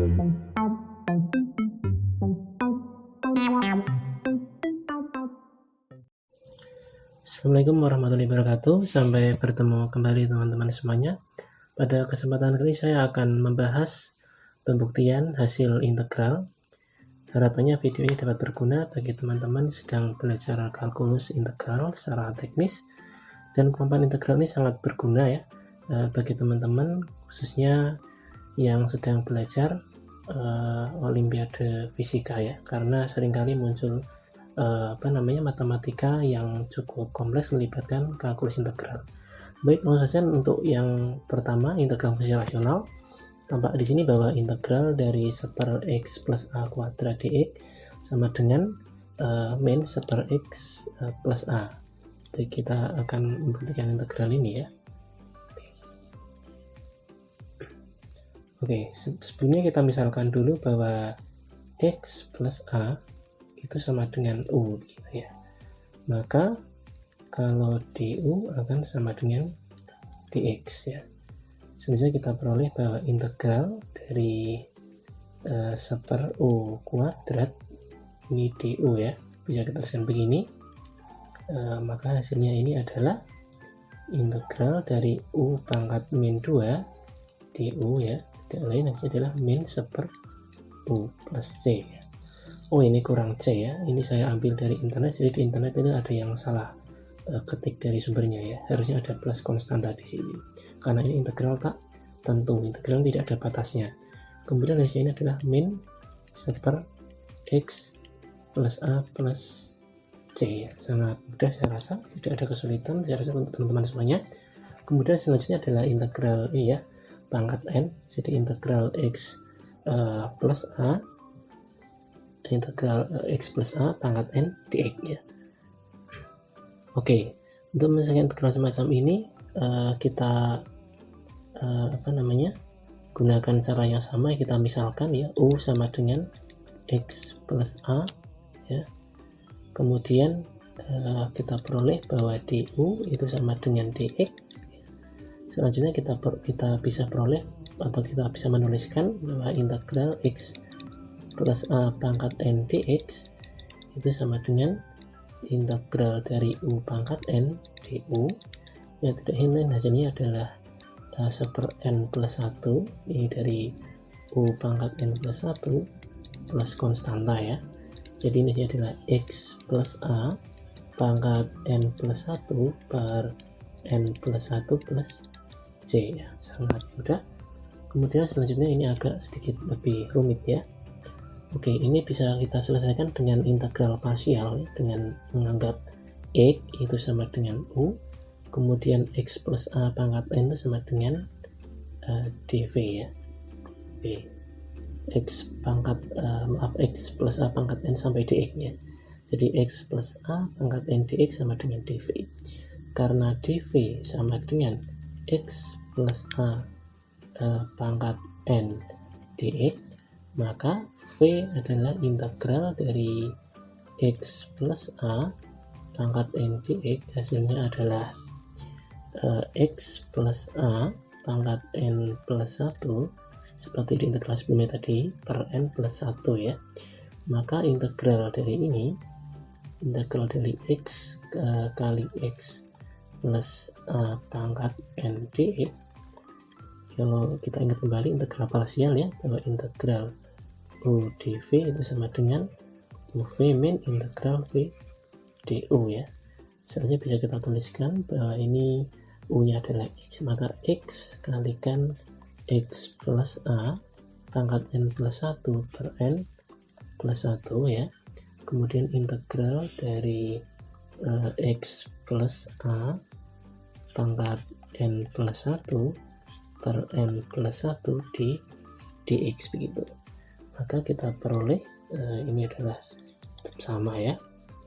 Assalamualaikum warahmatullahi wabarakatuh. Sampai bertemu kembali teman-teman semuanya. Pada kesempatan kali ini saya akan membahas pembuktian hasil integral. Harapannya video ini dapat berguna bagi teman-teman sedang belajar kalkulus integral secara teknis, dan kemampuan integral ini sangat berguna ya bagi teman-teman khususnya yang sedang belajar olimpiade fisika ya, karena seringkali muncul matematika yang cukup kompleks melibatkan kalkulus integral. Baik, langsung saja untuk yang pertama, integral fungsi rasional. Tampak di sini bahwa integral dari 1 per x plus a kuadrat dx sama dengan min 1 per x plus a. Baik, kita akan membuktikan integral ini ya. Oke, sebelumnya kita misalkan dulu bahwa x plus a itu sama dengan U gitu ya. Maka kalau du akan sama dengan dx ya. Selanjutnya kita peroleh bahwa integral dari 1 per U kuadrat ini du ya, bisa kita tuliskan begini. Maka hasilnya ini adalah integral dari U pangkat min 2 du ya, tidak lain hasilnya adalah min 1 per U plus C ya. Oh, ini kurang C ya, ini saya ambil dari internet, jadi di internet itu ada yang salah ketik dari sumbernya ya, harusnya ada plus konstanta di sini karena ini integral tak tentu, integral tidak ada batasnya. Kemudian hasilnya ini adalah min 1 per x plus a plus c ya, sangat mudah saya rasa, tidak ada kesulitan saya rasa untuk teman-teman semuanya. Kemudian selanjutnya adalah integral ini ya, pangkat n, jadi integral x plus a, integral x plus a pangkat n dx ya. Oke, untuk menyelesaikan integral semacam ini kita gunakan cara yang sama. Kita misalkan ya, u sama dengan x plus a ya. Kemudian kita peroleh bahwa du itu sama dengan dx. Selanjutnya kita bisa peroleh atau kita bisa menuliskan bahwa integral x plus a pangkat n dx itu sama dengan integral dari u pangkat n du ya, tidak lain hasilnya adalah 1 per n plus 1, ini dari u pangkat n plus 1 plus konstanta ya. Jadi ini adalah x plus a pangkat n plus 1 per n plus 1 plus c ya, sangat mudah. Kemudian selanjutnya ini agak sedikit lebih rumit ya. Oke, ini bisa kita selesaikan dengan integral parsial dengan menganggap x itu sama dengan u, kemudian x plus a pangkat n itu sama dengan dv ya. Oke, x plus a pangkat n sampai dx ya. Jadi x plus a pangkat n dx sama dengan dv. Karena dv sama dengan x plus a pangkat n dx, maka v adalah integral dari x plus a pangkat n dx, hasilnya adalah x plus a pangkat n plus 1 seperti di integral sebelumnya tadi per n plus 1 ya. Maka integral dari ini, integral dari x kali x plus a pangkat n dx, kalau kita ingat kembali integral parsial ya, bahwa integral u dv itu sama dengan uv min integral v du ya. Selanjutnya bisa kita tuliskan bahwa ini u nya adalah x, maka x kalikan x plus a pangkat n plus 1 per n plus 1 ya. Kemudian integral dari x plus a pangkat n plus 1 per n plus 1 di dx begitu. Maka kita peroleh ini adalah sama ya,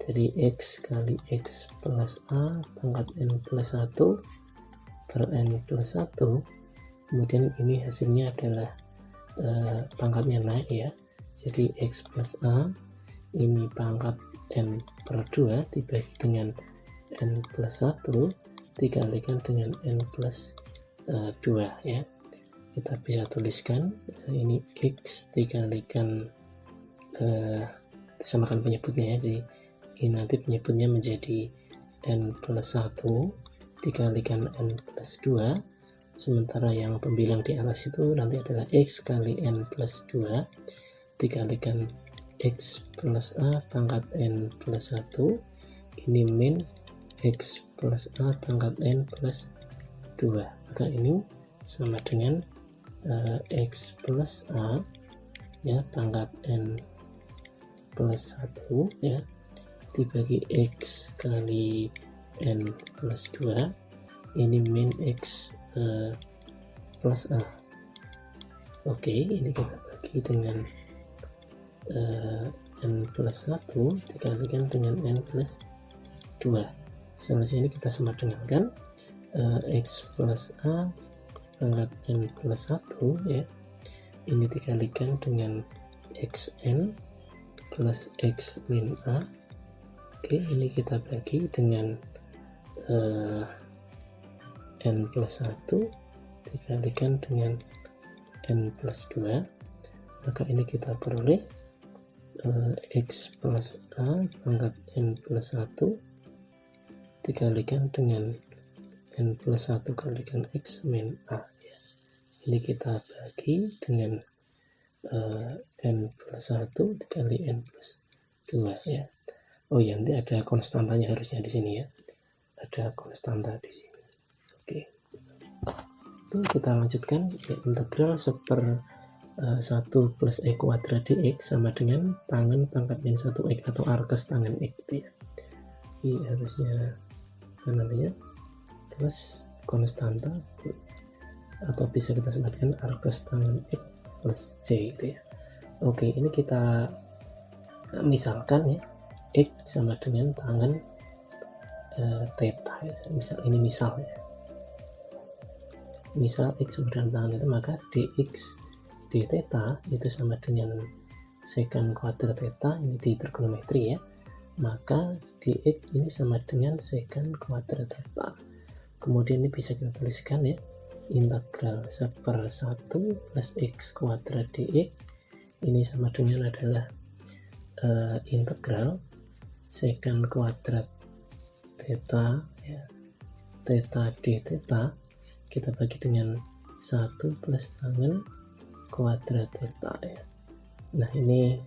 jadi x kali x plus a pangkat n plus 1 per n plus 1, kemudian ini hasilnya adalah pangkatnya naik ya, jadi x plus a ini pangkat n per 2 dibagi dengan n plus 1 dikalikan dengan n plus 2 ya. kita bisa tuliskan ini X dikalikan disamakan penyebutnya ya, jadi ini nanti penyebutnya menjadi N plus 1 dikalikan N plus 2, sementara yang pembilang di atas itu nanti adalah X kali N plus 2 dikalikan X plus A pangkat N plus 1, ini min X plus A pangkat N plus 2, maka ini sama dengan X plus A ya pangkat N plus 1 ya dibagi X kali N plus 2, ini min X plus A. Oke, ini kita bagi dengan N plus 1 dikalikan dengan N plus 2. Selanjutnya ini kita sama dengankan X plus A pangkat N plus 1 ya, ini dikalikan dengan XN plus X min A. Oke, ini kita bagi dengan N plus 1 dikalikan dengan N plus 2, maka ini kita peroleh X plus A pangkat N plus 1 dikalikan dengan N plus 1 kalikan X min A ya. Ini kita bagi dengan N plus 1 dikali N plus 2 ya. Oh ya, nanti ada konstantanya harusnya di sini ya, ada konstanta di sini. Oke, kita lanjutkan ya, integral 1 plus E kuadrat dx sama dengan tangen pangkat min 1 X atau arkes tangen X gitu ya. Ini harusnya namanya plus konstanta atau bisa kita sebutkan arkes tangen X plus C gitu ya. Oke, ini kita misalkan ya X sama dengan tangen theta ya. Misal X sama dengan tangen itu, maka dx d theta itu sama dengan secant kuadrat theta, ini di trigonometri ya, maka dx ini sama dengan secant kuadrat theta. Kemudian ini bisa kita tuliskan ya, integral 1/1 plus x kuadrat dx ini sama dengan adalah integral secant kuadrat theta ya, theta d theta kita bagi dengan 1 plus tangen kuadrat theta ya. Nah, ini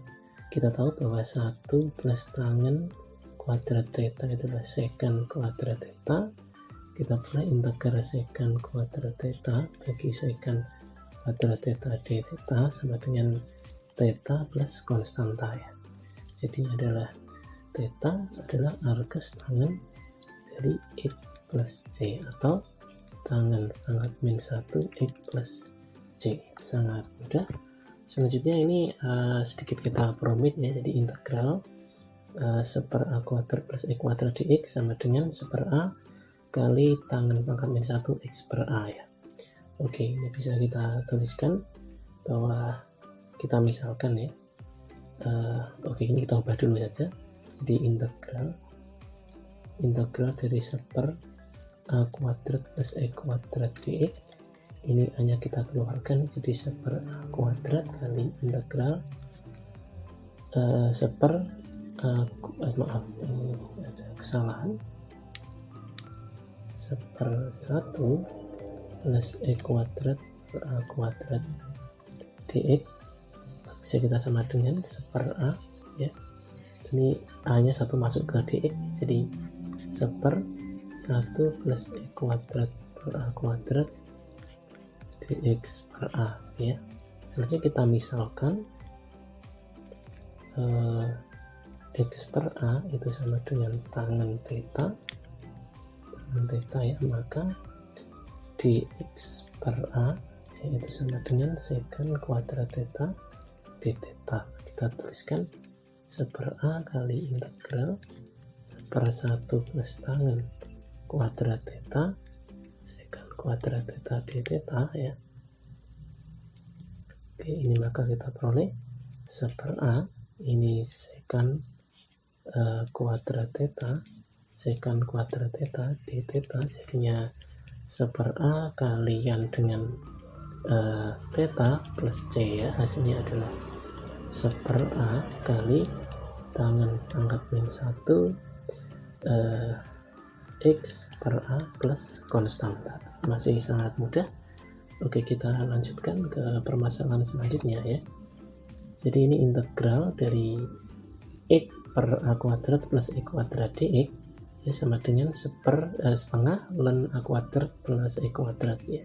kita tahu bahwa 1 plus tangen kuadrat theta itu adalah secant kuadrat theta. Kita peroleh integral secant kuadrat theta bagi secant kuadrat theta d theta sama dengan theta plus konstanta ya. Jadi adalah theta adalah arkes tangen dari X plus C atau tangen pangkat min 1 X plus C. Sangat mudah. Selanjutnya ini sedikit kita perumit ya, jadi integral 1/A kuadrat plus E kuadrat dx sama dengan 1/A kali tangen pangkat min 1 X per A ya. Oke, ini bisa kita tuliskan bahwa kita misalkan ya, oke, ini kita ubah dulu saja. Jadi integral dari 1/A kuadrat plus E kuadrat dx ini hanya kita keluarkan jadi 1/A kuadrat kali integral maaf, ini ada kesalahan, 1/1 plus E kuadrat per A kuadrat dx bisa kita sama dengan 1/A ya, ini A nya satu masuk ke dx, jadi 1/1 plus E kuadrat per A kuadrat dx per A ya. Selanjutnya kita misalkan X per A itu sama dengan tangen theta ya, maka dx per A ya, itu sama dengan secant kuadrat theta d theta. Kita tuliskan 1/A kali integral 1/1 plus tangen kuadrat theta secant kuadrat theta d theta ya. Oke, ini maka kita peroleh 1/A ini secant kuadrat theta secant kuadrat theta d theta, jadinya 1/A kalian dengan theta plus c ya, hasilnya adalah 1/a kali tangen pangkat min 1 x per a plus konstanta. Masih sangat mudah. Oke, kita lanjutkan ke permasalahan selanjutnya ya. Jadi ini integral dari x per a kuadrat plus e kuadrat dx ya sama dengan setengah ln a kuadrat plus e kuadrat ya.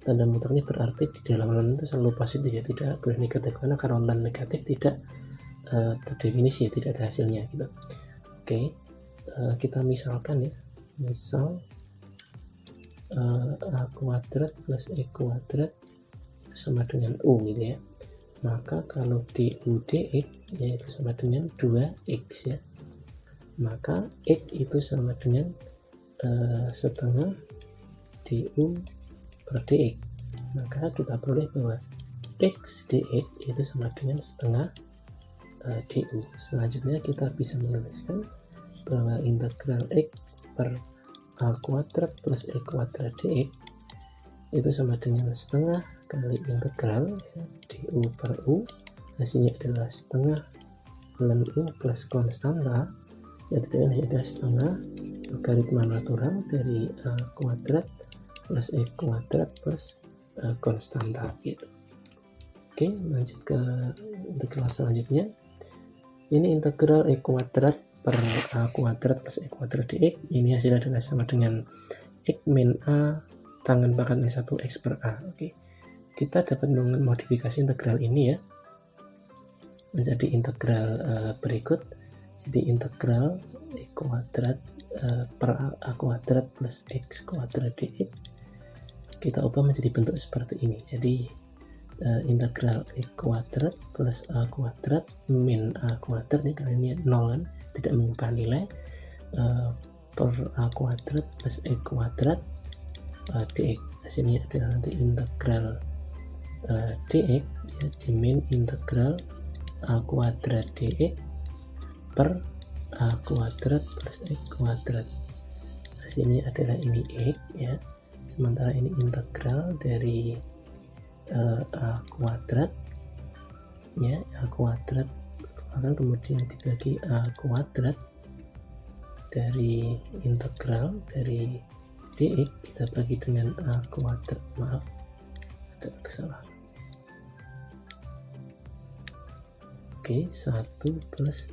Tanda muternya berarti di dalam ln itu selalu positif ya, tidak boleh negatif, karena kalau ln negatif tidak terdefinisi ya, tidak ada hasilnya gitu. Oke, kita misalkan ya, misal a kuadrat plus e kuadrat itu sama dengan u gitu ya. Maka kalau du dx yaitu sama dengan 2x ya, maka x itu sama dengan setengah du per dx. Maka kita peroleh bahwa x dx itu sama dengan setengah du. Selanjutnya kita bisa menuliskan bahwa integral x per a kuadrat plus e kuadrat dx itu sama dengan setengah kali integral ya, du per u, hasilnya adalah setengah ln u plus konstanta, yaitu adalah setengah logaritma natural dari a kuadrat plus e kuadrat plus konstanta gitu. Oke, lanjut ke integral selanjutnya. Ini integral e kuadrat per a kuadrat plus e kuadrat dx, ini hasilnya adalah sama dengan x min a tangen pangkat min 1 x per a. Oke, kita dapat memodifikasi integral ini ya menjadi integral berikut. Jadi integral e kuadrat per a kuadrat plus x kuadrat dx kita ubah menjadi bentuk seperti ini. Jadi integral e kuadrat plus a kuadrat min a kuadrat, ini karena ini 0 kan, tidak mengubah nilai, per a kuadrat plus e kuadrat dx. Hasilnya adalah nanti integral dx ya, dimin integral a kuadrat dx per a kuadrat plus x kuadrat. Hasilnya adalah ini x ya, sementara ini integral dari a kuadrat ya, a kuadrat akan kemudian dibagi a kuadrat dari integral dari dx kita bagi dengan a kuadrat, maaf ada kesalahan. Oke, 1 plus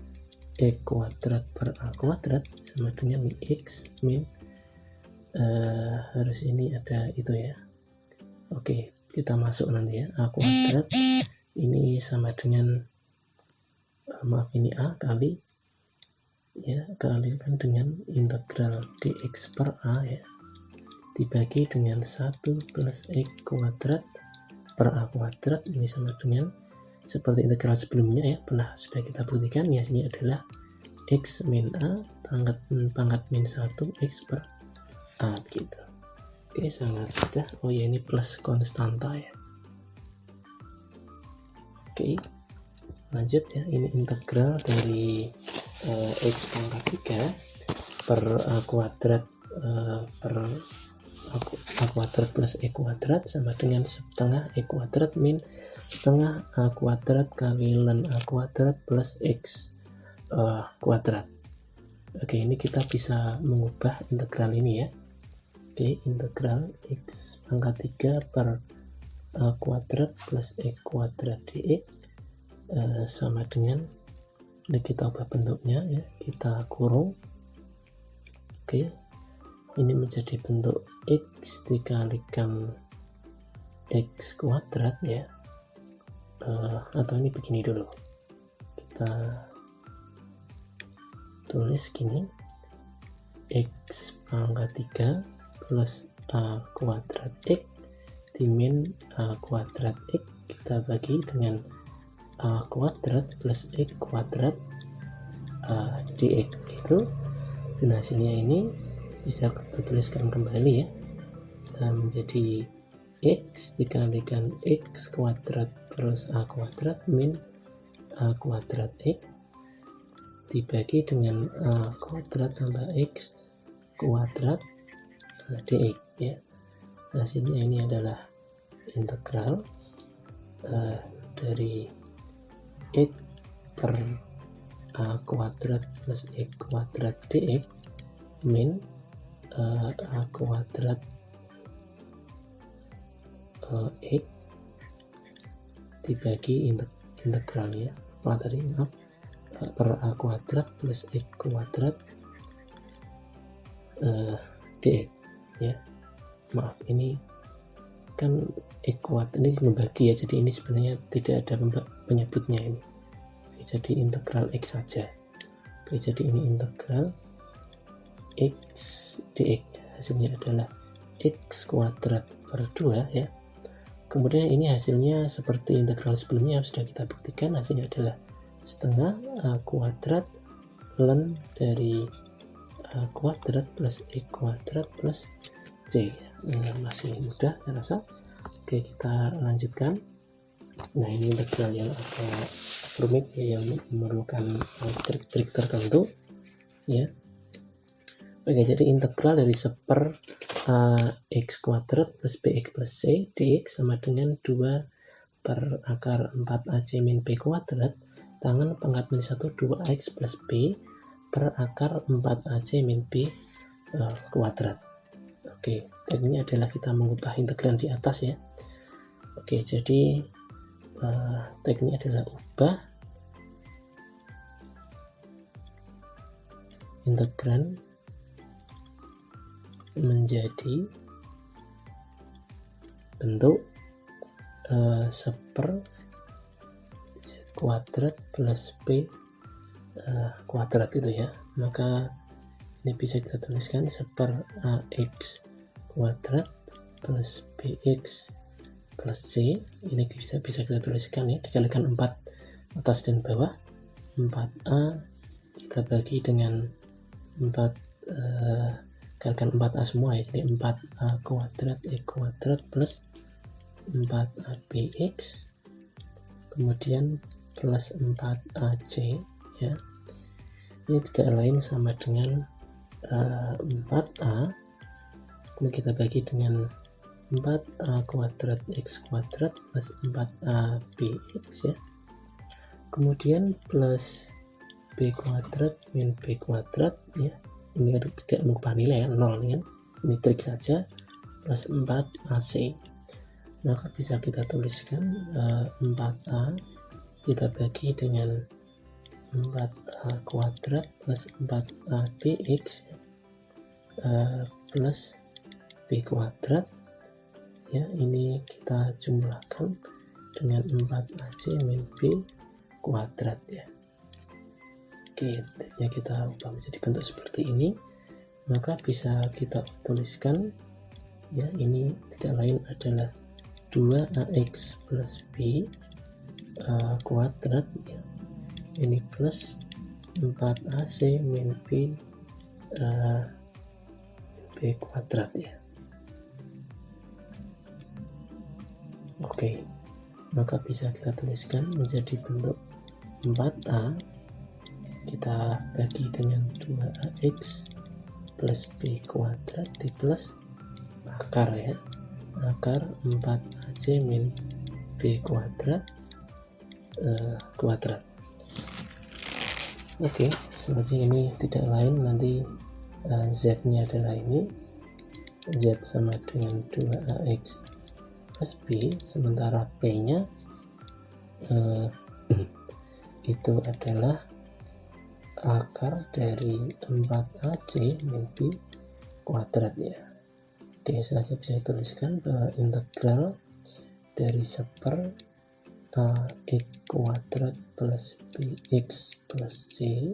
e kuadrat per a kuadrat sama dengan x min harus ini ada itu ya. Oke, kita masuk nanti ya, a kuadrat ini sama dengan maaf ini a kali ya, kalikan dengan integral dx per a ya, dibagi dengan 1 plus x kuadrat per a kuadrat, ini sama dengan seperti integral sebelumnya ya, sudah kita buktikan ya, hasilnya adalah x min a pangkat min 1 x per a gitu. Oke, sangat mudah. Oh ya, ini plus konstanta ya. Oke, lanjut ya, ini integral dari x pangkat 3 per a kuadrat per a kuadrat plus e kuadrat sama dengan setengah e kuadrat min setengah a kuadrat kali ln a kuadrat plus x kuadrat. Oke, ini kita bisa mengubah integral ini ya. Oke, integral x pangkat 3 per a kuadrat plus e kuadrat dx sama dengan, ini kita ubah bentuknya ya, kita kurung. Oke, ini menjadi bentuk x dikalikan x kuadrat ya, atau ini begini dulu, kita tulis gini, x pangkat 3 plus a kuadrat x dimin a kuadrat x kita bagi dengan a kuadrat plus x kuadrat dx gitu. Dan hasilnya ini bisa kita tuliskan kembali ya, dan menjadi x dikalikan x kuadrat plus a kuadrat min a kuadrat x dibagi dengan a kuadrat tambah x kuadrat dx ya. Hasilnya ini adalah integral dari x per a kuadrat plus x kuadrat dx min a kuadrat x dibagi integralnya tadi maaf per a kuadrat plus x kuadrat dx ya. Maaf, ini kan x kuadrat ini membagi ya, jadi ini sebenarnya tidak ada penyebutnya ini. Oke, jadi integral x saja. Oke, jadi ini integral x dx, hasilnya adalah x kuadrat per 2 ya. Kemudian ini hasilnya seperti integral sebelumnya yang sudah kita buktikan, hasilnya adalah setengah a kuadrat ln dari a kuadrat plus x kuadrat plus c. Masih mudah saya rasa. Oke, kita lanjutkan. Nah, ini integral yang agak rumit ya, yang memerlukan trik-trik tertentu ya. Oke, jadi integral dari seper x kuadrat plus bx plus c dx sama dengan 2 per akar 4ac min b kuadrat tangan pangkat min 1 2x plus b per akar 4ac min b kuadrat. Oke, tekniknya adalah kita mengubah integral di atas ya. Oke, jadi tekniknya adalah ubah integral menjadi bentuk seper z kuadrat plus b kuadrat itu ya. Maka ini bisa kita tuliskan seper ax kuadrat plus bx plus c. Ini bisa kita tuliskan ya, dikalikan 4 atas dan bawah. 4a kita bagi dengan 4 kalikan 4a semua ya, jadi 4a kuadrat x kuadrat plus 4a bx kemudian plus 4ac ya. Ini tidak lain sama dengan 4a kemudian kita bagi dengan 4a kuadrat x kuadrat plus 4a bx ya, kemudian plus b kuadrat min b kuadrat ya. Ini kan tidak mengubah nilai ya, 0 kan, ini trik saja, plus 4ac. Maka bisa kita tuliskan 4a kita bagi dengan 4a kuadrat plus 4a bx plus b kuadrat ya. Ini kita jumlahkan dengan 4ac min b kuadrat ya. Oke, ya kita ubah menjadi bentuk seperti ini. Maka bisa kita tuliskan ya, ini tidak lain adalah 2ax plus b kuadrat ya. Ini plus 4ac min b kuadrat ya. Oke, maka bisa kita tuliskan menjadi bentuk 4a kita bagi dengan 2ax plus b kuadrat di plus akar ya, akar 4ac min b kuadrat kuadrat. Oke, selanjutnya ini tidak lain nanti z nya adalah ini, z sama dengan 2ax plus b, sementara p nya itu adalah akar dari 4ac min b kuadrat ya. Oke, saja bisa dituliskan bahwa integral dari seper x kuadrat plus bx plus c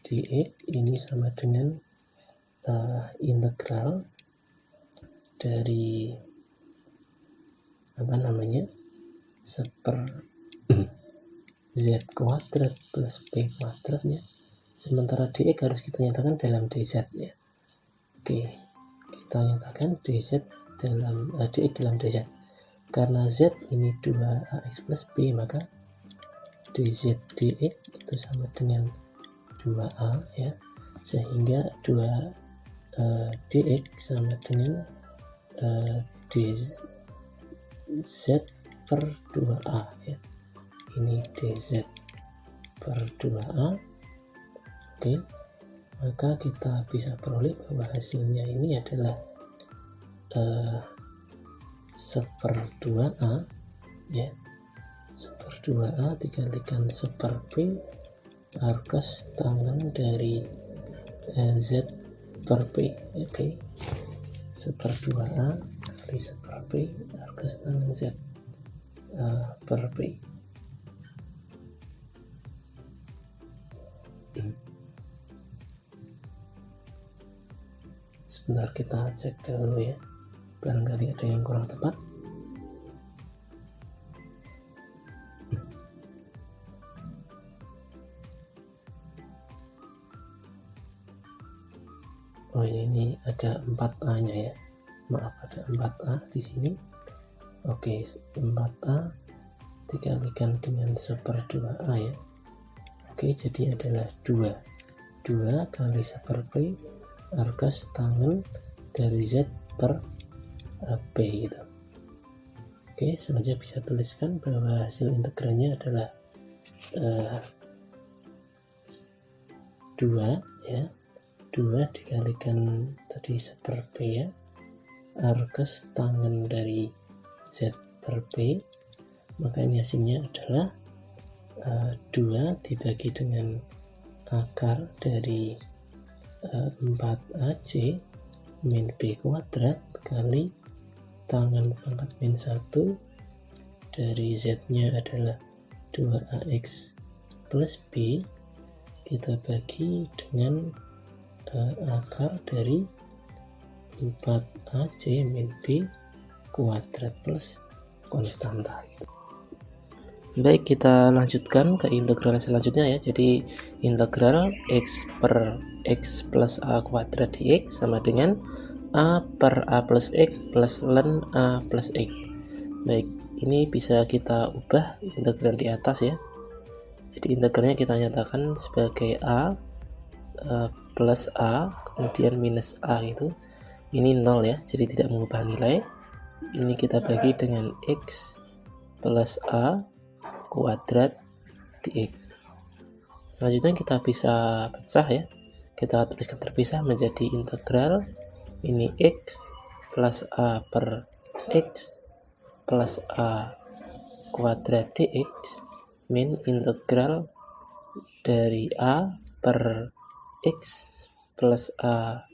dx ini sama dengan integral dari seper z kuadrat plus b kuadrat ya, sementara dx harus kita nyatakan dalam dz ya. Oke, kita nyatakan dz dalam dx dalam dz. Karena z ini 2ax plus b, maka dz dx itu sama dengan 2a ya, sehingga 2 dx sama dengan Z per 2A ya. Ini DZ per 2A. Oke, maka kita bisa peroleh bahwa hasilnya ini adalah 1/2A ya. 1/2A dikalikan 1/P arcos tangan dari Z per P. Oke, 1/2A kali 1/P arcos tangan Z per P. Sebentar kita cek dahulu ya, barangkali ada yang kurang tepat. Oh ini ada 4A nya ya, maaf, ada 4A di sini. Oke, 4A dikalikan dengan 1/2A ya. Oke, jadi adalah 2 kali 1/P arcos tangan dari Z per P gitu. Oke, selanjutnya bisa tuliskan bahwa hasil integralnya adalah 2 ya, 2 dikalikan tadi 1/P ya, arcos tangan dari Z per P, maka ini hasilnya adalah 2 dibagi dengan akar dari 4AC min B kuadrat kali tangan pangkat min 1 dari Z nya adalah 2AX plus B, kita bagi dengan akar dari 4AC min B kuadrat plus konstanta. Baik, kita lanjutkan ke integral selanjutnya ya. Jadi integral X per X plus A kuadrat dx sama dengan A per A plus X plus ln A plus X. Baik, ini bisa kita ubah integral di atas ya. Jadi integralnya kita nyatakan sebagai A plus A kemudian minus A gitu. Ini 0 ya, jadi tidak mengubah nilai. Ini kita bagi dengan X plus A kuadrat dx. Selanjutnya kita bisa pecah ya, kita tuliskan terpisah menjadi integral ini X plus A per X plus A kuadrat dx min integral dari A per X plus A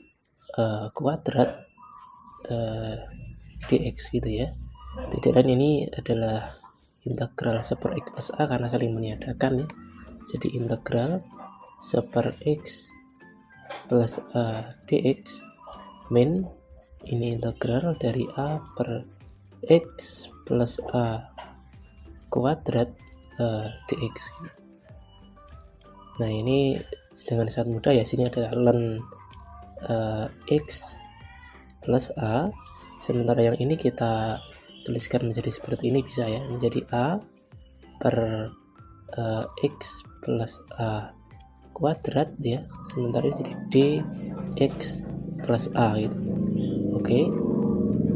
kuadrat dx gitu ya. Tidak lain, ini adalah integral 1/X plus A karena saling meniadakan ya. Jadi integral 1/X plus A dx min ini integral dari A per X plus A kuadrat dx. Nah ini dengan sangat mudah ya, sini adalah ln X plus A, sementara yang ini kita tuliskan menjadi seperti ini bisa ya, menjadi A per X plus A kuadrat ya, sementara ini jadi dx plus A gitu. Oke,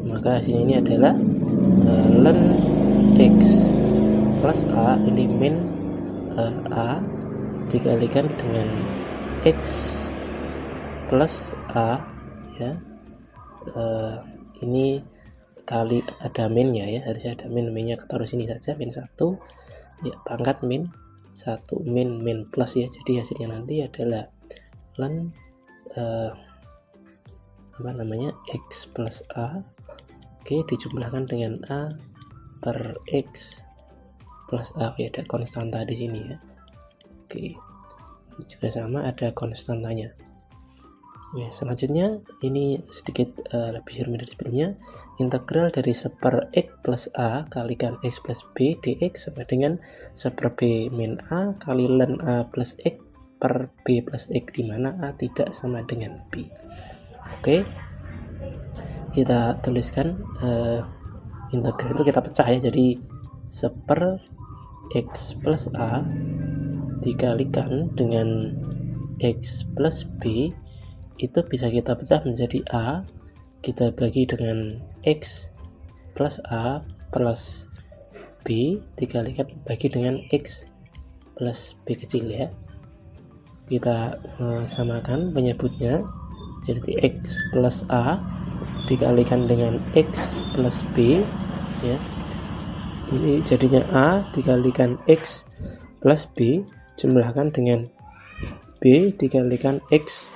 maka hasilnya ini adalah ln X plus A ini min A dikalikan dengan X plus A ya, ini kali ada minnya ya, harusnya ada minnya taruh sini saja, min 1 ya, pangkat min 1 min plus ya, jadi hasilnya nanti adalah ln X plus A, oke, dijumlahkan dengan A per X plus A ya, ada konstanta di sini ya. Oke, juga sama ada konstantanya. Oke, selanjutnya ini sedikit lebih rumit dari sebelumnya. Integral dari 1/X plus A kalikan X plus B dx sama dengan 1/B min A kali ln A plus X per B plus X, di mana A tidak sama dengan B. Oke, kita tuliskan integral itu kita pecah ya, jadi 1/X plus A dikalikan dengan X plus B itu bisa kita pecah menjadi A, kita bagi dengan X plus A plus B dikalikan bagi dengan X plus B kecil ya. Kita samakan penyebutnya, jadi X plus A dikalikan dengan X plus B ya. Ini jadinya A dikalikan X plus B jumlahkan dengan B dikalikan X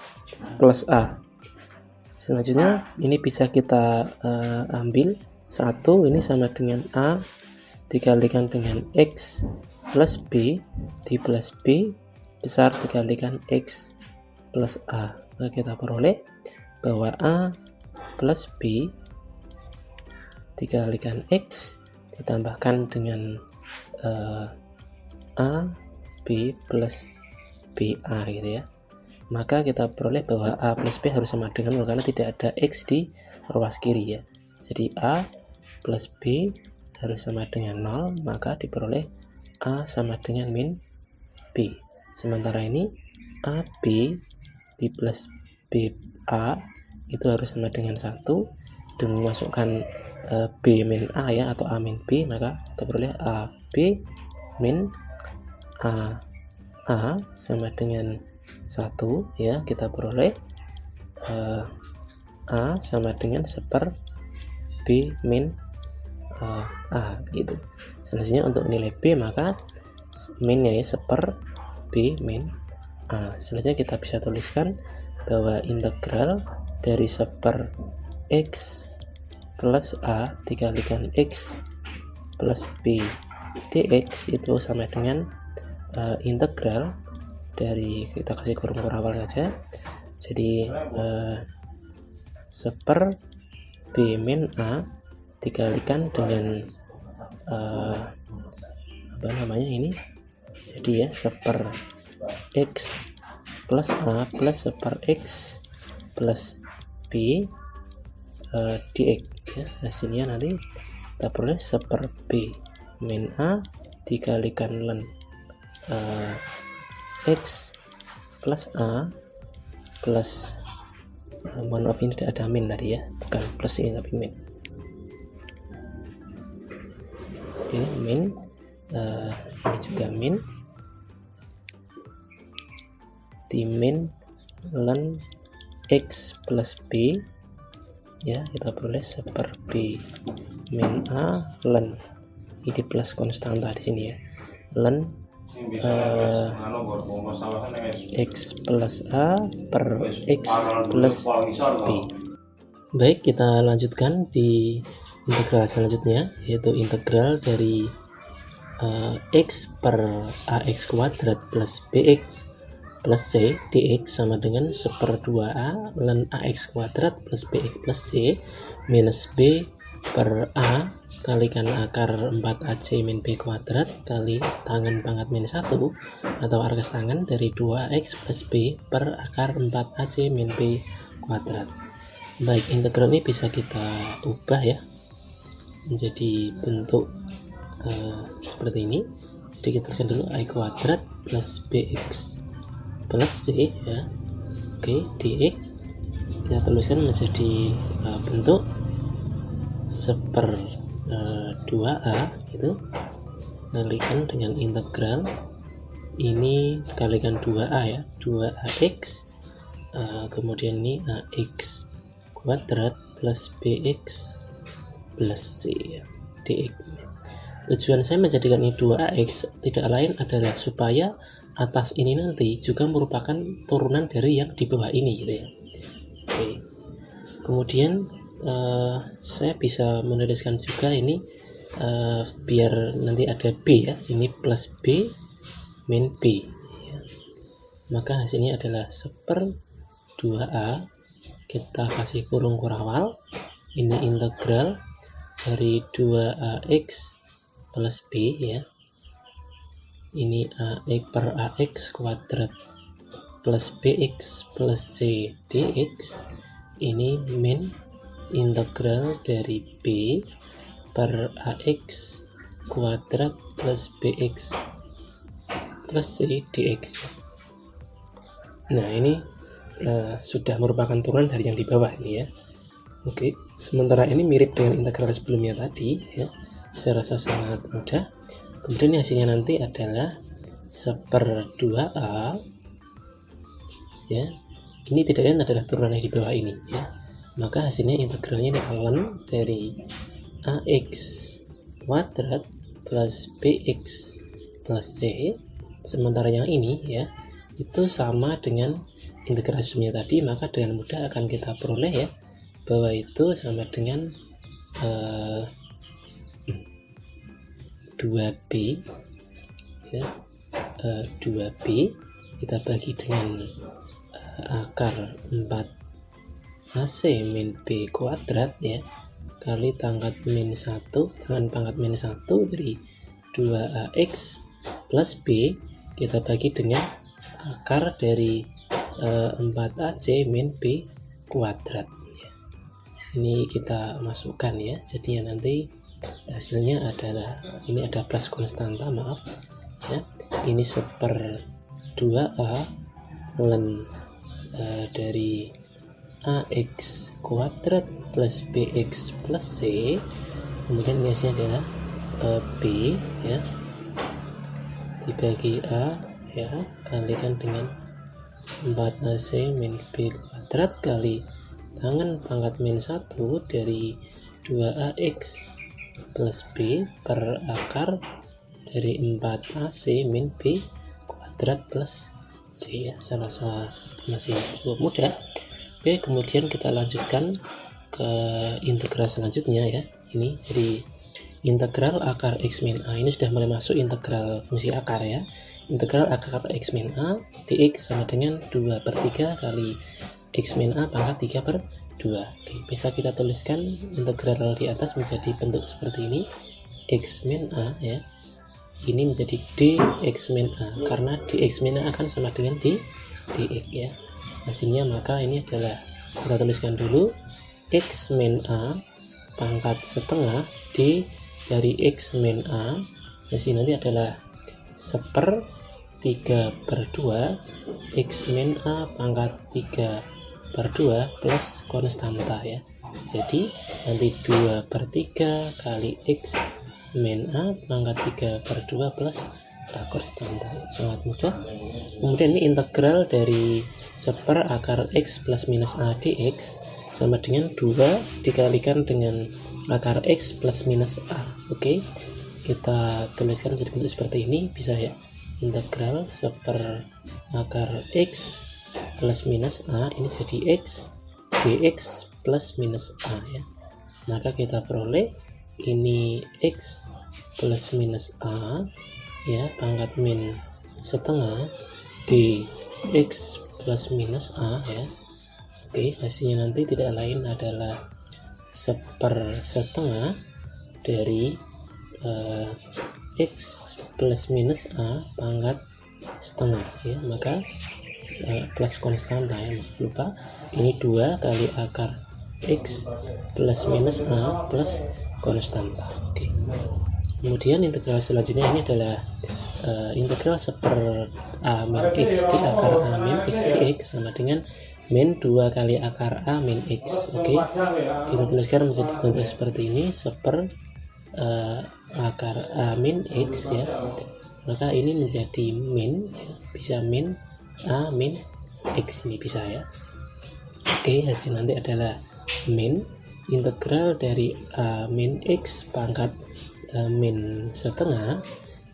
plus A. Selanjutnya ini bisa kita ambil 1 ini sama dengan A dikalikan dengan X plus B di plus B besar dikalikan X plus A. Maka kita peroleh bahwa A plus B dikalikan X ditambahkan dengan A B plus BA gitu ya. Maka kita peroleh bahwa A plus B harus sama dengan 0 karena tidak ada X di ruas kiri ya. Jadi A plus B harus sama dengan 0, maka diperoleh A sama dengan min B. Sementara ini AB di plus BA itu harus sama dengan 1, dengan memasukkan B min A ya, atau A min B, maka kita peroleh AB min A sama dengan 1 ya. Kita peroleh A sama dengan seper B min A gitu. Selanjutnya untuk nilai B maka minnya ya seper B min A. Selanjutnya kita bisa tuliskan bahwa integral dari seper X plus A dikalikan X plus B dx itu sama dengan integral dari, kita kasih kurung kurawal saja, jadi seper B min A dikalikan dengan apa namanya ini, jadi ya seper X plus A plus seper X plus B dx ya. Hasilnya nanti kita peroleh seper B min A dikalikan ln X plus A plus mohon maaf ini tidak ada min tadi ya, bukan plus ini tapi min. Oke, min ini juga min dimin ln X plus B ya, kita peroleh seper B min A ln ini plus konstanta di sini ya, ln X plus A per X plus B. Baik, kita lanjutkan di integral selanjutnya, yaitu integral dari X per AX kuadrat plus BX plus C dx sama dengan seper 2A ln AX kuadrat plus BX plus C minus B per A kalikan akar 4AC min B kuadrat kali tangan pangkat min 1 atau argas tangan dari 2X plus B per akar 4AC min B kuadrat. Baik, integral ini bisa kita ubah ya menjadi bentuk seperti ini. Jadi kita tuliskan dulu I kuadrat plus BX plus C ya. Oke, dx kita tuliskan menjadi bentuk seper 2A gitu, kalikan dengan integral ini kalikan 2A ya, 2AX kemudian ini AX kuadrat plus BX plus C ya, dx. Tujuan saya menjadikan ini 2AX tidak lain adalah supaya atas ini nanti juga merupakan turunan dari yang di bawah ini gitu ya. Oke, kemudian saya bisa menuliskan juga ini biar nanti ada B ya, ini plus B min B ya. Maka hasilnya adalah seper 2A, kita kasih kurung kurawal, ini integral dari 2AX plus B ya, ini AX per AX kuadrat plus BX plus C dx, ini min integral dari B per AX kuadrat plus BX plus C dx. Nah ini sudah merupakan turunan dari yang di bawah ini ya. Oke, sementara ini mirip dengan integral sebelumnya tadi ya. saya rasa sangat mudah. Kemudian hasilnya nanti adalah 1/2A ya. Ini tidak lain adalah turunan yang di bawah ini ya. Maka hasilnya integralnya ini ln dari ax kuadrat plus bx plus c. Sementara yang ini ya itu sama dengan integral sebelumnya tadi, maka dengan mudah akan kita peroleh ya bahwa itu sama dengan 2b ya, 2b kita bagi dengan akar 4ac min b kuadrat ya kali pangkat min 1 dengan pangkat min 1 dari 2ax plus b kita bagi dengan akar dari 4ac min b kuadrat ya. Ini kita masukkan ya, jadi nanti hasilnya adalah ini ada plus konstanta, maaf ya, ini 1/2a ln dari ax kuadrat plus bx plus c, kemudian ini hasilnya adalah b ya dibagi a ya kalikan dengan 4ac min b kuadrat kali tangan pangkat min 1 dari 2ax plus b per akar dari 4ac min b kuadrat plus c ya. Saya rasa masih cukup mudah. Oke, kemudian kita lanjutkan ke integral selanjutnya ya. Ini jadi integral akar x min a, ini sudah mulai masuk integral fungsi akar ya. Integral akar x min a dx sama dengan 2/3 kali x min a pangkat 3/2. Oke, bisa kita tuliskan integral di atas menjadi bentuk seperti ini, x min a ya. Ini menjadi dx min a karena dx min a akan sama dengan dx ya. Hasilnya maka ini adalah kita tuliskan dulu x min a pangkat setengah d dari x min a. Hasil nanti adalah 1/3/2 x min a pangkat 3/2 plus konstanta ya. Jadi nanti 2/3 kali x min a pangkat 3/2 plus konstanta. Sangat mudah. Kemudian ini integral dari 1 akar x plus minus a dx sama dengan 2 dikalikan dengan akar x plus minus a. Oke, kita tuliskan jadi bentuk seperti ini, bisa ya. Integral 1 akar x plus minus a ini jadi x dx plus minus a ya. Maka kita peroleh ini x plus minus a ya pangkat min setengah dx plus minus a ya. Oke, hasilnya nanti tidak lain adalah 1/2 dari x plus minus a pangkat setengah ya. Maka plus konstanta ya, lupa ini 2 kali akar x plus minus a plus konstanta. Oke. Kemudian integral selanjutnya ini adalah integral 1/a min x di akar a min x dx sama dengan min 2 kali akar a min x. Oke, kita tuliskan menjadi bentuk seperti ini, 1 akar a min x ya. Maka ini menjadi min ya, bisa min a min x, ini bisa ya. Oke, hasil nanti adalah min integral dari a min x pangkat min setengah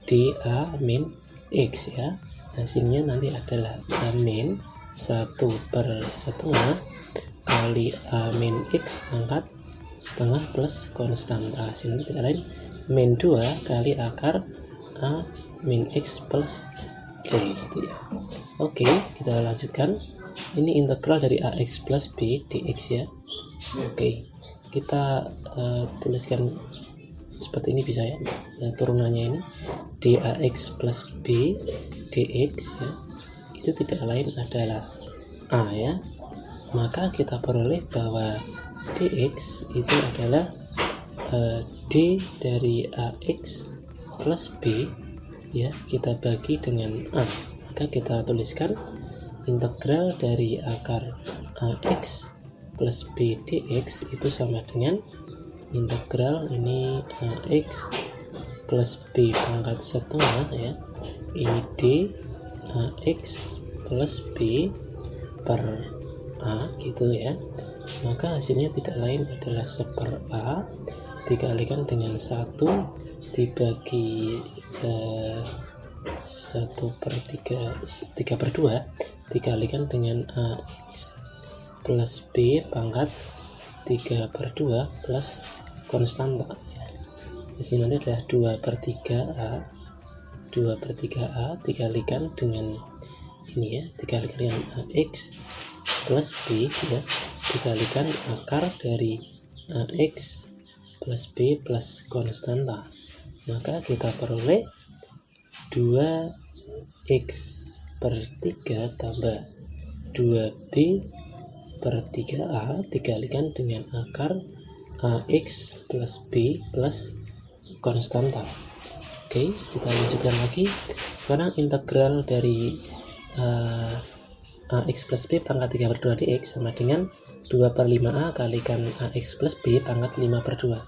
di a min x ya. Hasilnya nanti adalah a min 1/1 kali a min x pangkat setengah plus konstanta. Hasilnya tidak lain min 2 kali akar a min x plus c gitu ya. Oke, kita lanjutkan. Ini integral dari ax plus b dx ya. Oke, kita tuliskan seperti ini bisa ya, turunannya ini dax plus b dx ya, itu tidak lain adalah a ya. Maka kita peroleh bahwa dx itu adalah d dari ax plus b ya, kita bagi dengan a. Maka kita tuliskan integral dari akar ax plus b dx itu sama dengan integral ini X plus B pangkat setengah ya, ini D X plus B per A gitu ya. Maka hasilnya tidak lain adalah 1/A dikalikan dengan 1 dibagi 3/2 dikalikan dengan AX plus B pangkat 3/2 plus konstanta ya. Di sini nanti adalah 2/3A dikalikan dengan ini ya, dikalikan dengan AX plus B ya, dikalikan akar dari AX plus B plus konstanta. Maka kita peroleh 2X per 3 tambah 2B per 3A dikalikan dengan akar AX plus B plus konstanta. Oke, kita lanjutkan lagi. Sekarang integral dari AX plus B pangkat 3/2 dx sama dengan 2/5A kalikan AX plus B pangkat 5/2.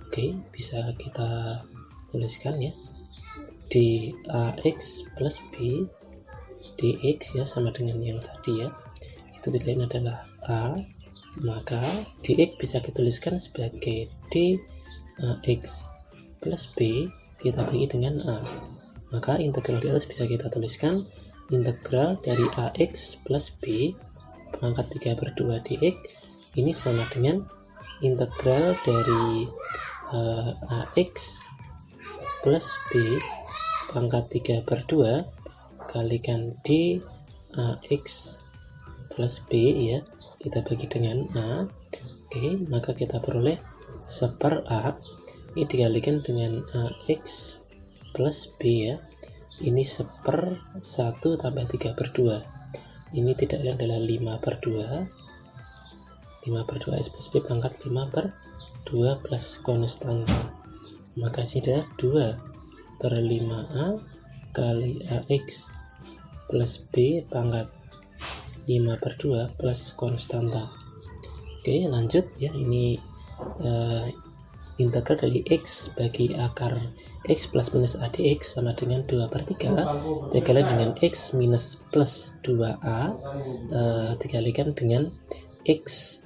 Oke, bisa kita tuliskan ya, dAX plus B dx ya sama dengan yang tadi ya, itu tidak lain adalah A, maka dx bisa kita tuliskan sebagai dAX plus B kita bagi dengan A, maka integral di atas bisa kita tuliskan integral dari AX plus B pangkat 3/2 dx ini sama dengan integral dari AX plus B pangkat 3/2 kalikan dAX plus B ya, kita bagi dengan A. Oke, maka kita peroleh 1/A ini dikalikan dengan AX plus B ya, ini 1/1 tambah 3/2, ini tidak lain adalah 5/2 X plus B pangkat 5/2 plus konstanta. Maka sudah 2/5A kali AX plus B pangkat 5/2 plus konstanta. Oke, lanjut ya, ini integral dari X bagi akar X plus minus A dx sama dengan 2/3 dikalikan dengan X minus plus 2A dikalikan dengan X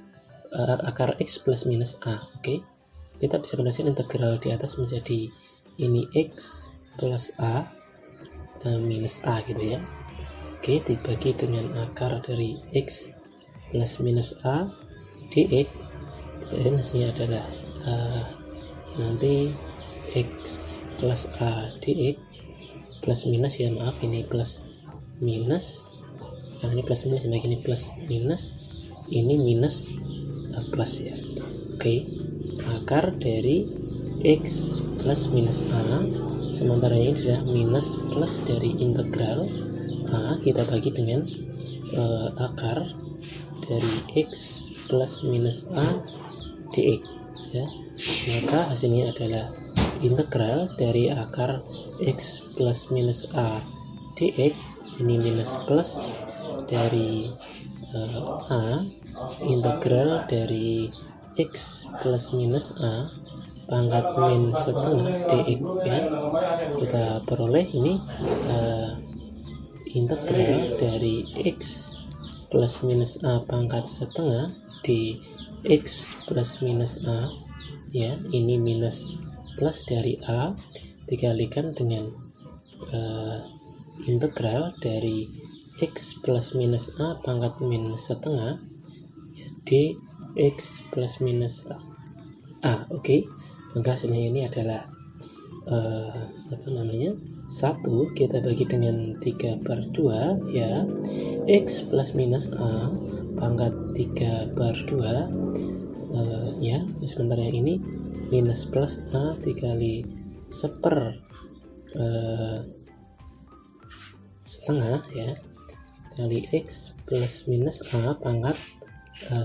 akar X plus minus A. Oke, kita bisa menuliskan integral di atas menjadi ini X plus A minus A gitu ya. Oke, dibagi dengan akar dari X plus minus A dx, dan hasilnya adalah nanti X plus A dx plus minus ya, maaf ini plus minus, karena ini plus minus sebagai ini plus minus, ini minus plus ya. Oke, akar dari X plus minus A, sementara ini adalah minus plus dari integral A kita bagi dengan akar dari X plus minus A dx ya. Maka hasilnya adalah integral dari akar X plus minus A dx, ini minus plus dari A integral dari X plus minus A pangkat min setengah dx ya. Kita peroleh ini integral dari X plus minus A pangkat setengah di X plus minus A ya, ini minus plus dari A dikalikan dengan integral dari X plus minus A pangkat min setengah ya, dx plus minus A. Oke, maka hasilnya ini adalah 1 kita bagi dengan 3/2 ya, X plus minus A pangkat 3/2 ya, sementara yang ini minus plus A dikali setengah ya, kali X plus minus A pangkat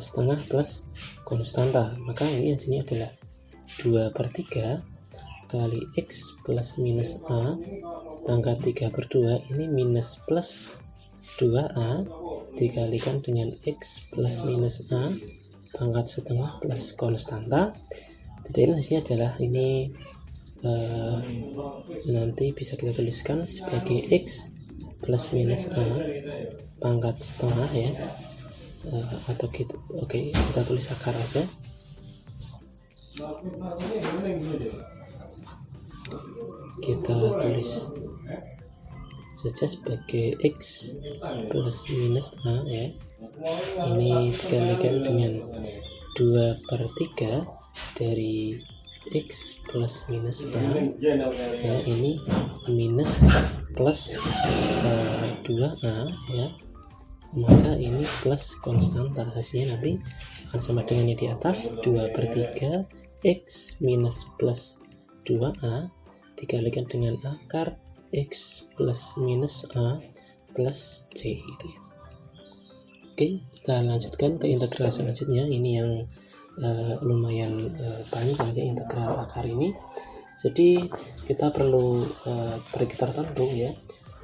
setengah plus konstanta. Maka ini hasilnya adalah 2/3 kali X plus minus A pangkat 3/2, ini minus plus 2A dikalikan dengan X plus minus A pangkat setengah plus konstanta. Jadi hasilnya adalah ini nanti bisa kita tuliskan sebagai x plus minus a pangkat setengah ya, atau gitu. Oke, kita tulis akar aja. Kita tulis saja sebagai x plus minus a ya. Ini dikalikan dengan 2/3 dari x plus minus a ya, ini minus plus 2a ya, maka ini plus konstanta. Hasilnya nanti akan sama dengan yang di atas, 2/3 x minus plus 2a dikalikan dengan akar x plus minus a plus c gitu ya. Oke, kita lanjutkan ke integral selanjutnya. Ini yang lumayan panjang ya, integral akar ini. Jadi kita perlu trik tertentu ya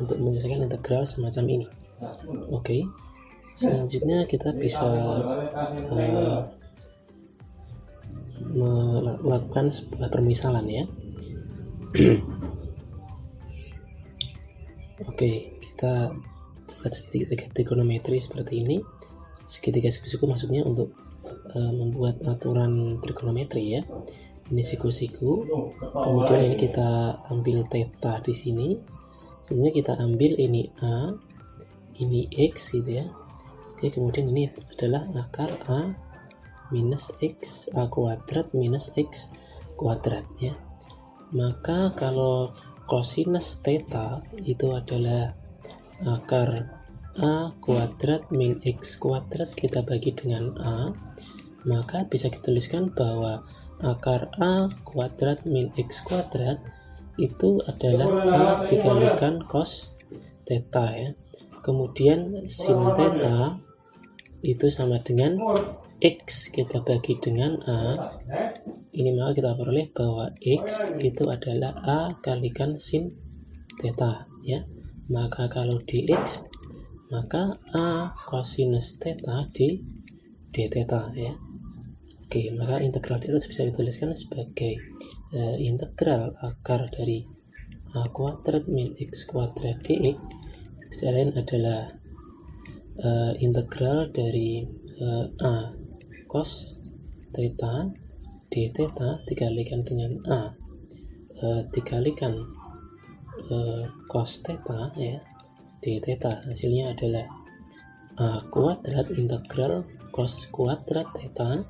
untuk menyelesaikan integral semacam ini. Oke, selanjutnya kita bisa melakukan sebuah permisalan ya. Oke, kita buat segitiga trigonometri seperti ini. Segitiga siku-siku maksudnya untuk membuat aturan trigonometri ya. Ini siku-siku, kemudian ini kita ambil theta di sini. Sebenarnya kita ambil ini a, ini x gitu ya. Oke, kemudian ini adalah akar a minus x, a kuadrat minus x kuadrat ya. Maka kalau kosinus theta itu adalah akar a kuadrat min x kuadrat kita bagi dengan a, maka bisa kita tuliskan bahwa akar a kuadrat min x kuadrat itu adalah a dikalikan cos theta ya. Kemudian sin theta itu sama dengan x kita bagi dengan a, ini maka kita peroleh bahwa x itu adalah a kalikan sin theta ya. Maka kalau dx maka a cosinus theta di d theta ya. Oke, maka integral di atas bisa dituliskan sebagai integral akar dari a kuadrat min x kuadrat dx. Tidak lain adalah integral dari a cos theta d theta dikalikan dengan a dikalikan cos theta ya d theta. Hasilnya adalah a kuadrat integral cos kuadrat theta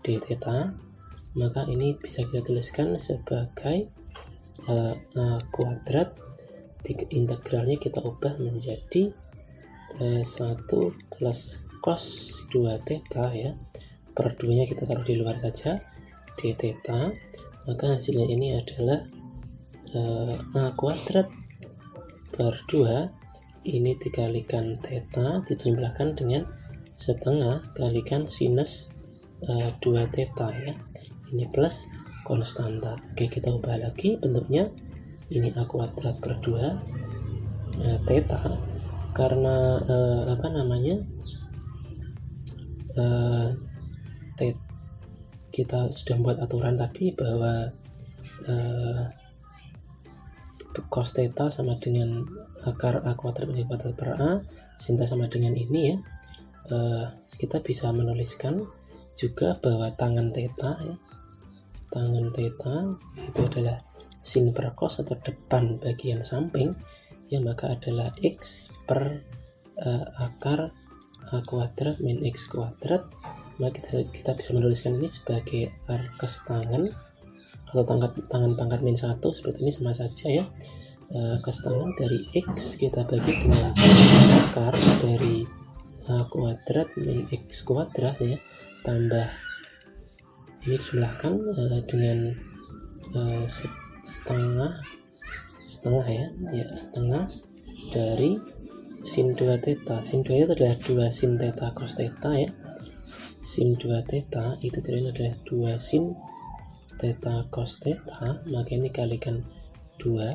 d theta. Maka ini bisa kita tuliskan sebagai a kuadrat, integralnya kita ubah menjadi 1 plus cos 2 theta ya, per 2 nya kita taruh di luar saja, d theta. Maka hasilnya ini adalah a kuadrat per 2 ini dikalikan theta dijumlahkan dengan setengah kalikan sinus 2 theta ya, ini plus konstanta. Oke, kita ubah lagi bentuknya, ini a kuadrat per 2 theta, karena kita sudah membuat aturan tadi bahwa cos theta sama dengan akar a kuadrat min x kuadrat per a, sin theta sama dengan ini ya. Kita bisa menuliskan juga bahwa tangen theta ya, tangen theta itu adalah sin per cos atau depan bagian samping ya, maka adalah x per akar a kuadrat min x kuadrat. Maka kita bisa menuliskan ini sebagai arkes tangen atau tangan pangkat min 1 seperti ini, sama saja ya. Arkes tangen dari x kita bagi dengan akar dari a kuadrat min x kuadrat ya, tambah ini dijumlahkan dengan setengah ya, setengah dari sin 2 theta. Sin 2 itu adalah 2 sin theta cos theta ya. Sin 2 theta itu adalah 2 sin theta cos theta, maka ini kalikan 2.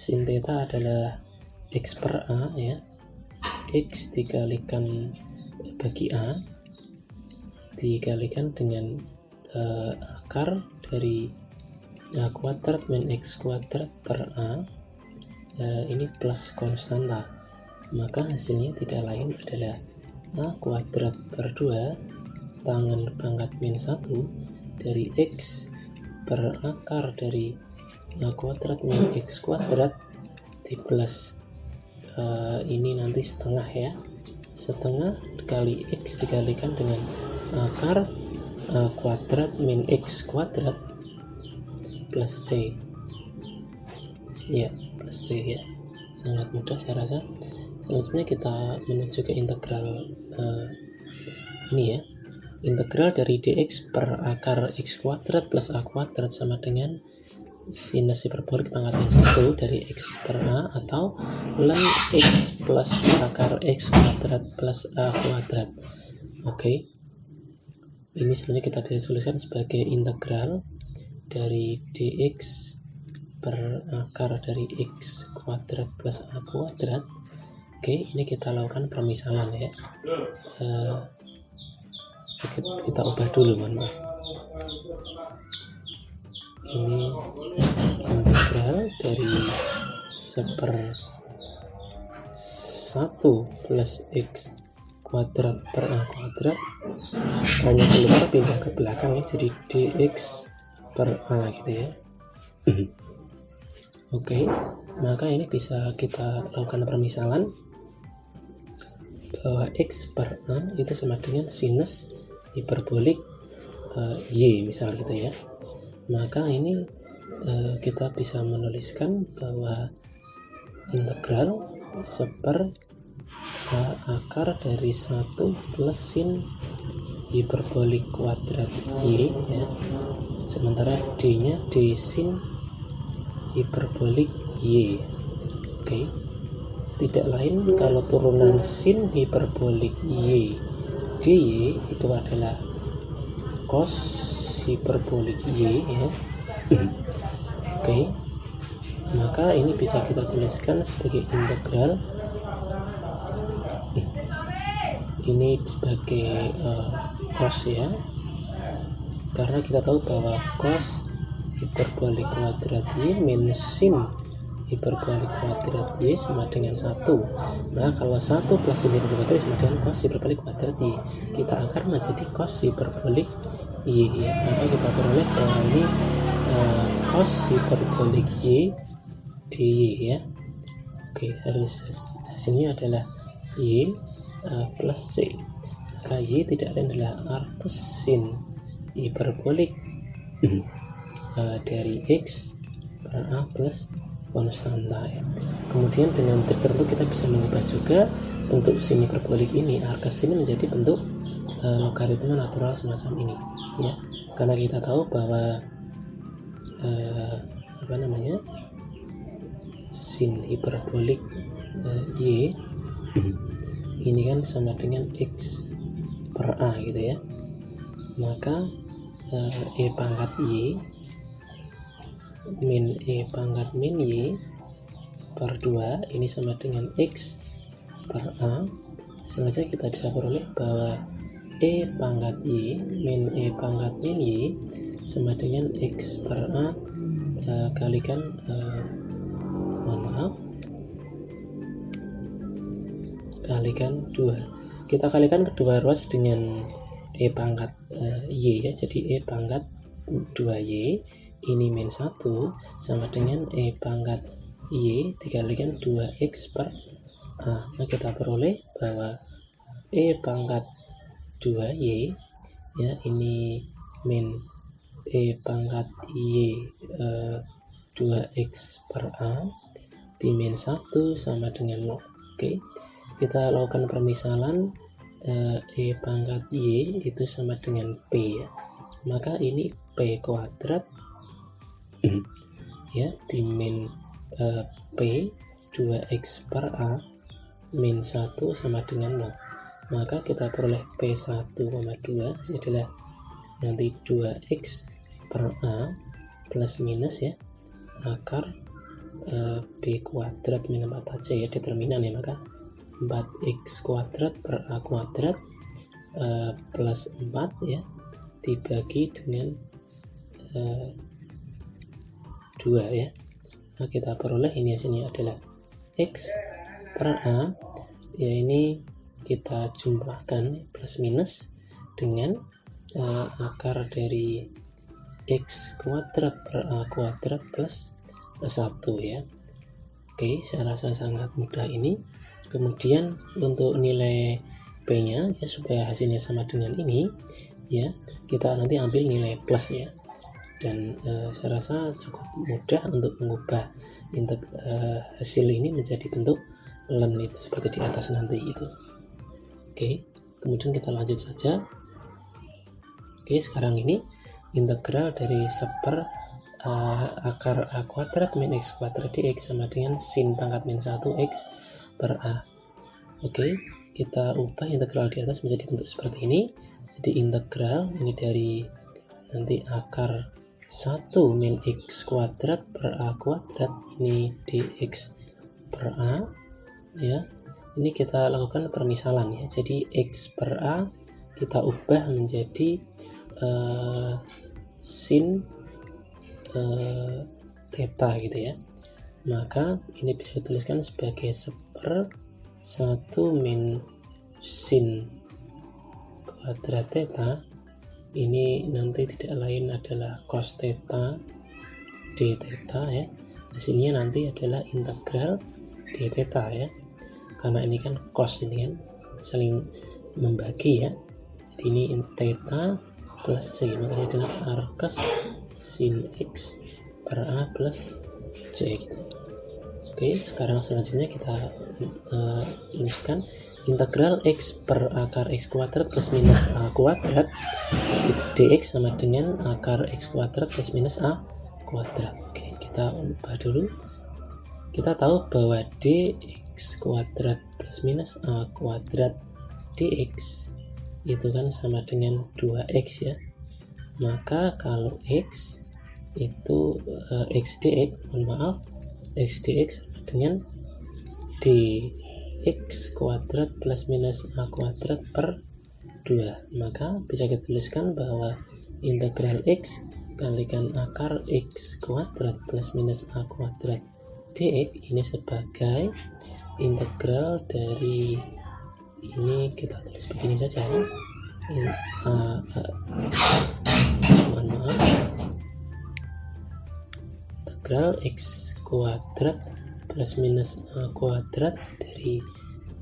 Sin theta adalah x per a ya, x dikalikan bagi a dikalikan dengan akar dari A kuadrat min X kuadrat per A ini plus konstanta, maka hasilnya tidak lain adalah A kuadrat per 2 tangan pangkat min 1 dari X per akar dari A kuadrat min X kuadrat di plus ini nanti setengah ya, setengah kali X dikalikan dengan akar A kuadrat min X kuadrat plus C ya, plus C ya, sangat mudah saya rasa. Selanjutnya kita menuju ke integral ini ya, integral dari dx per akar x kuadrat plus a kuadrat sama dengan sinus hiperbolik pangkat min 1 dari x per a atau ln x plus akar x kuadrat plus a kuadrat. Oke, ini sebenarnya kita bisa tuliskan sebagai integral dari dx per akar dari x kuadrat plus a kuadrat. Oke, ini kita lakukan permisalan ya. Kita ubah dulu, mohon maaf. Ini integral dari 1 plus x kuadrat per a kuadrat, hanya keluar pindah ke belakang ya, jadi dx per a gitu ya. Oke, maka ini bisa kita lakukan permisalan bahwa x per a itu sama dengan sinus hiperbolik y misal gitu ya. Maka ini kita bisa menuliskan bahwa integral seper a akar dari 1 plus sin hiperbolik kuadrat y ya, sementara d nya d sin hiperbolik y. Oke, tidak lain kalau turunan sin hiperbolik y dy itu adalah cos hiperbolik y ya. Oke, maka ini bisa kita tuliskan sebagai integral ini sebagai cos ya, karena kita tahu bahwa cos hiperbolik kuadrat y min sin hiperbolik kuadrat y sama dengan 1. Nah, kalau 1 plus sin hiperbolik kuadrat sama dengan cos hiperbolik kuadrat y, kita akar menjadi cos hiperbolik y ya. Maka kita peroleh bahwa ini cos hiperbolik y dy ya. Oke, hasilnya adalah y plus c. Maka y tidak lain adalah arcus sin hiperbolik dari x per a plus konstanta ya. Kemudian dengan trik tertentu kita bisa mengubah juga bentuk sin hiperbolik ini, arcus ini menjadi bentuk logaritma natural semacam ini ya, karena kita tahu bahwa sin hiperbolik y ini kan sama dengan x per a gitu ya. Maka e pangkat y min e pangkat min y per 2 ini sama dengan x per a. Selanjutnya kita bisa peroleh bahwa e pangkat y min e pangkat min y sama dengan x per a kalikan kalikan 2. Kita kalikan kedua ruas dengan e pangkat y ya, jadi e pangkat 2y ini min 1 sama dengan e pangkat y dikalikan 2x per a. Nah, kita peroleh bahwa e pangkat 2y ya, ini min e pangkat y 2x per a di min 1 sama dengan 0. Oke, kita lakukan permisalan e pangkat y itu sama dengan p ya. Maka ini p kuadrat ya di min p 2x per a min 1 sama dengan 0. Maka kita peroleh p1,2 adalah nanti 2x per a plus minus ya akar b kuadrat min 4ac ya, determinan ya. Maka 4x kuadrat per a kuadrat plus 4 ya dibagi dengan 2 ya. Nah, kita peroleh ini hasilnya adalah X per A, ya ini kita jumlahkan plus minus dengan akar dari X kuadrat per A kuadrat plus 1 ya. Oke, saya rasa sangat mudah ini. Kemudian untuk nilai B nya ya, supaya hasilnya sama dengan ini ya, kita nanti ambil nilai plus ya. Dan saya rasa cukup mudah untuk mengubah hasil ini menjadi bentuk len seperti di atas nanti gitu. Oke, kemudian kita lanjut saja. Oke, sekarang ini integral dari seper akar A kuadrat min X kuadrat dx sama dengan sin pangkat min 1 X per A. Oke, kita ubah integral di atas menjadi bentuk seperti ini. Jadi integral ini dari nanti akar 1 min X kuadrat per A kuadrat ini dx per A ya. Ini kita lakukan permisalan ya. Jadi X per A kita ubah menjadi sin theta gitu ya. Maka ini bisa dituliskan sebagai seper 1 min sin kuadrat theta. Ini nanti tidak lain adalah cos theta d theta ya. Hasilnya nanti adalah integral d theta ya. Karena ini kan cos, ini kan saling membagi ya. Jadi ini theta plus c, makanya adalah arcus sin X per A plus C gitu. Oke, sekarang selanjutnya kita tuliskan integral X per akar X kuadrat plus minus A kuadrat dx sama dengan akar X kuadrat plus minus A kuadrat. Oke, kita ubah dulu. Kita tahu bahwa dx kuadrat plus minus A kuadrat dx itu kan sama dengan 2x ya. Maka kalau x itu x dx, mohon maaf, x dx sama dengan dx kuadrat plus minus A kuadrat per 2. Maka bisa kita tuliskan bahwa integral x kalikan akar x kuadrat plus minus A kuadrat dx ini sebagai integral dari ini, kita tulis begini saja ya. Mohon maaf, integral x kuadrat plus minus A kuadrat dari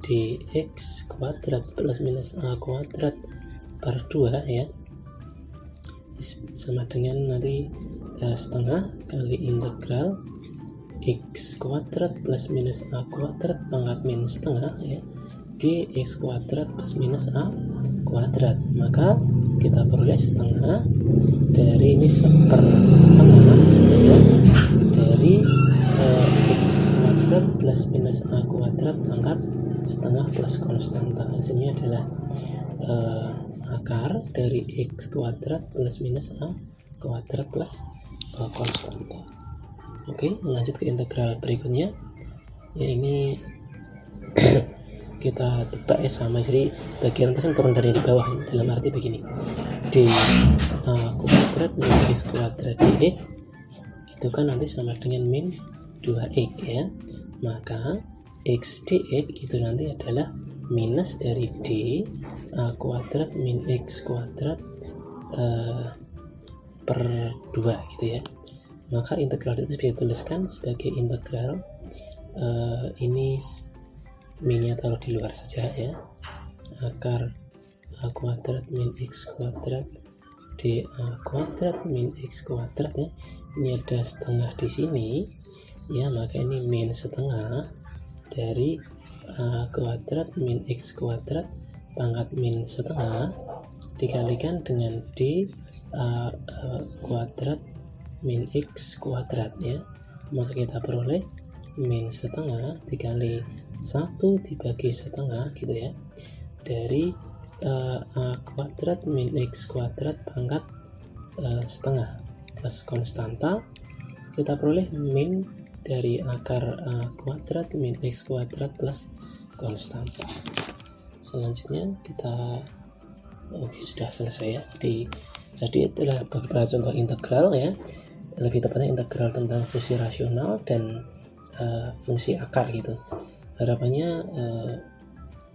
dx kuadrat plus minus A kuadrat per 2 ya, sama dengan nanti setengah kali integral x kuadrat plus minus A kuadrat pangkat min setengah ya, dx kuadrat plus minus A kuadrat. Maka kita peroleh setengah dari ini seper setengah ya, dari x kuadrat plus minus A kuadrat pangkat setengah plus konstanta. Hasilnya adalah akar dari x kuadrat plus minus A kuadrat plus konstanta. Oke, lanjut ke integral berikutnya ya. Ini kita tebak ya sama, jadi bagian atas turun dari di bawah, dalam arti begini, d A kuadrat min x kuadrat dx itu kan nanti sama dengan min 2x ya. Maka x dx itu nanti adalah minus dari d A kuadrat min x kuadrat per 2 gitu ya. Maka integral itu bisa dituliskan sebagai integral ini minnya taruh di luar saja ya, akar A kuadrat min x kuadrat d A kuadrat min x kuadrat ya. Ini ada setengah di sini ya, maka ini min setengah dari A kuadrat min x kuadrat pangkat min setengah dikalikan dengan d A kuadrat min x kuadrat ya. Maka kita peroleh min setengah dikali 1 dibagi setengah gitu ya, dari A kuadrat min x kuadrat pangkat setengah plus konstanta. Kita peroleh min dari akar A kuadrat min x kuadrat plus konstanta. Selanjutnya kita sudah selesai ya. Jadi Jadi itulah beberapa contoh integral ya, lebih tepatnya integral tentang fungsi rasional dan fungsi akar gitu. Harapannya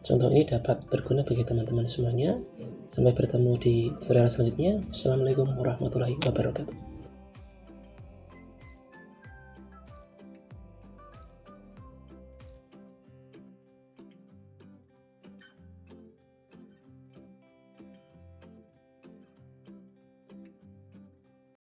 contoh ini dapat berguna bagi teman-teman semuanya. Sampai bertemu di tutorial selanjutnya. Assalamualaikum warahmatullahi wabarakatuh.